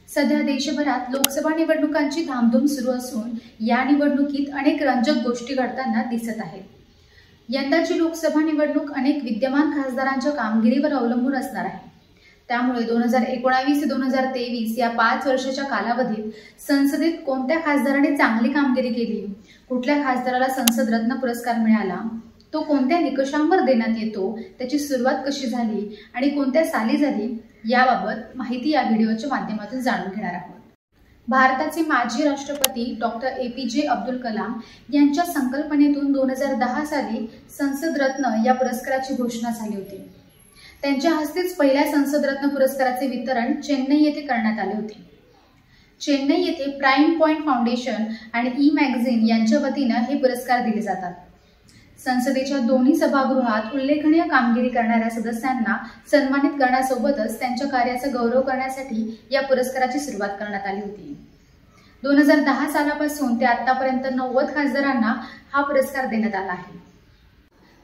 सध्या देशभरात लोकसभा निवडणुकांची धामधूम सुरू असून या निवडणुकीत अनेक रंजक गोष्टी घडताना दिसत आहेत। यंदाची लोकसभा निवडणूक अनेक विद्यमान खासदारांच्या कामगिरीवर अवलंबून असणार आहे। त्यामुळे 2019 ते 2023 या 5 वर्षाच्या कालावधीत संसदेत कोणत्या खासदाराने चांगली कामगिरी केली, कुठल्या खासदाराला संसद रत्न पुरस्कार मिळाला, तो कोणत्या निकषांवर देण्यात येतो, त्याची सुरुवात कशी झाली आणि कोणत्या साली झाली याबाबत माहिती या व्हिडिओच्या माध्यमातून जाणून घेणार आहोत। भारताचे माजी राष्ट्रपती डॉक्टर APJ अब्दुल कलाम यांच्या संकल्पनेतून 2010 साली संसद रत्न या पुरस्काराची घोषणा झाली होती। त्यांच्या हस्तेच पहिल्या संसद रत्न पुरस्काराचे वितरण चेन्नई येथे करण्यात आले होते। चेन्नई येथे प्राइम पॉइंट फाउंडेशन आणि ई-मॅगझिन यांच्या वतीने हे पुरस्कार दिले जातात। संसदेच्या दोन्ही सभागृहात उल्लेखनीय कामगिरी करणाऱ्या सदस्यांना सन्मानित करण्यासोबतच त्यांच्या कार्याचा गौरव करण्यासाठी या पुरस्काराची सुरुवात करण्यात आली होती। 2010 सालापासून ते आतापर्यंत 90 खासदारांना हा पुरस्कार देण्यात आला आहे।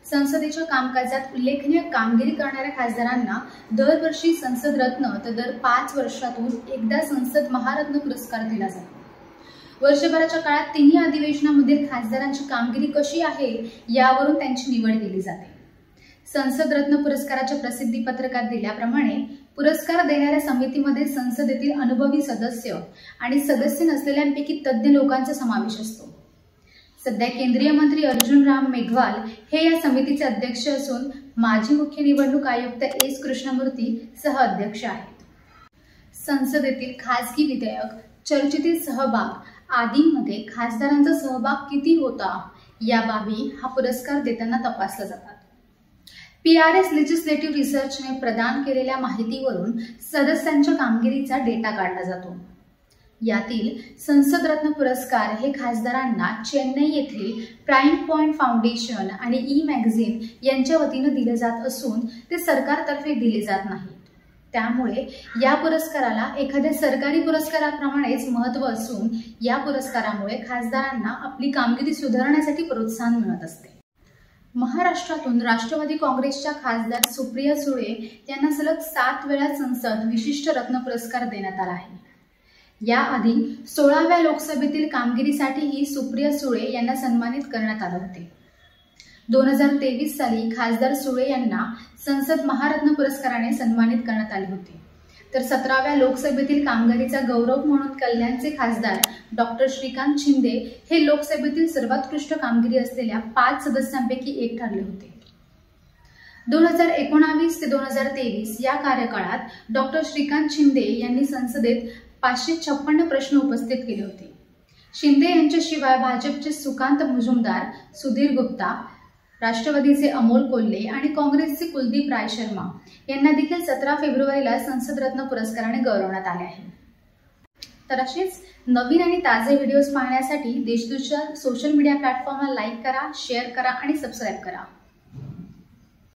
संसदेच्या कामकाजात उल्लेखनीय कामगिरी करणाऱ्या खासदारांना दरवर्षी संसद रत्न तर दर 5 वर्षातून एकदा संसद महारत्न पुरस्कार दिला जातो। वर्षभराच्या काळात तिन्ही अधिवेशनामधील खासदारांची कामगिरी कशी आहे यावरून त्यांची निवड केली जाते। संसद रत्न पुरस्काराच्या प्रसिद्धी पत्रकात दिल्याप्रमाणे पुरस्कार देणाऱ्या समितीमध्ये संसदेतील अनुभवी सदस्य आणि सदस्य नसलेल्यांपैकी तज्ज्ञ लोकांचा समावेश असतो। सध्या केंद्रीय मंत्री अर्जुन राम मेघवाल हे या समितीचे अध्यक्ष असून माजी मुख्य निवडणूक आयुक्त S कृष्णमूर्ती सह अध्यक्ष आहेत। संसदेतील खासगी विधेयक, चर्चेतील सहभाग आदींमध्ये खासदारांचा सहभाग किती होता या बाबी हा पुरस्कार देताना तपासल्या जातात। PRS लेजिस्लेटिव्ह रिसर्चने प्रदान केलेल्या माहितीवरून सदस्यांच्या कामगिरीचा डेटा काढला जातो। यातील संसद रत्न पुरस्कार हे खासदारांना चेन्नई येथील प्राइम पॉइंट फाउंडेशन आणि ई-मॅगझिन यांच्या वतीने दिले जात असून ते सरकारतर्फे दिले जात नाहीत। त्यामुळे या पुरस्काराला एखाद्या सरकारी पुरस्काराप्रमाणेच महत्त्व असून या पुरस्कारामुळे खासदारांना आपली कामगिरी सुधारण्यासाठी प्रोत्साहन मिळत असते। महाराष्ट्रातून राष्ट्रवादी काँग्रेसच्या खासदार सुप्रिया सुळे यांना सलग 7 वेळा संसद विशिष्ट रत्न पुरस्कार देण्यात आला आहे। याआधी 16व्या लोकसभेतील कामगिरीसाठीही सुप्रिया सुळे यांना सन्मानित करण्यात आले होते। 2023 साली खासदार सुळे यांना संसद महारत्न पुरस्काराने सन्मानित करण्यात आले होते। तर 17व्या लोकसभेतील कामगिरीचा गौरव म्हणून कल्याणचे खासदार डॉक्टर श्रीकांत शिंदे हे लोकसभेतील सर्वोत्कृष्ट कामगिरी असलेल्या 5 सदस्यांपैकी एक ठरले होते। 2019 ते 2023 या कार्यकाळात डॉक्टर श्रीकांत शिंदे यांनी संसदेत 556 प्रश्न उपस्थित केले होते। शिंदे यांच्याशिवाय भाजपचे सुकांत मुजुमदार, सुधीर गुप्ता, राष्ट्रवादीचे अमोल कोल्हे आणि काँग्रेसचे कुलदीप राय शर्मा यांना देखील 17 फेब्रुवारीला संसद रत्न पुरस्काराने गौरवण्यात आले आहे। तर असेच नवीन आणि ताजे व्हिडिओज पाहण्यासाठी देशदूतच्या सोशल मीडिया प्लॅटफॉर्मला लाईक करा, शेअर करा आणि सबस्क्राईब करा।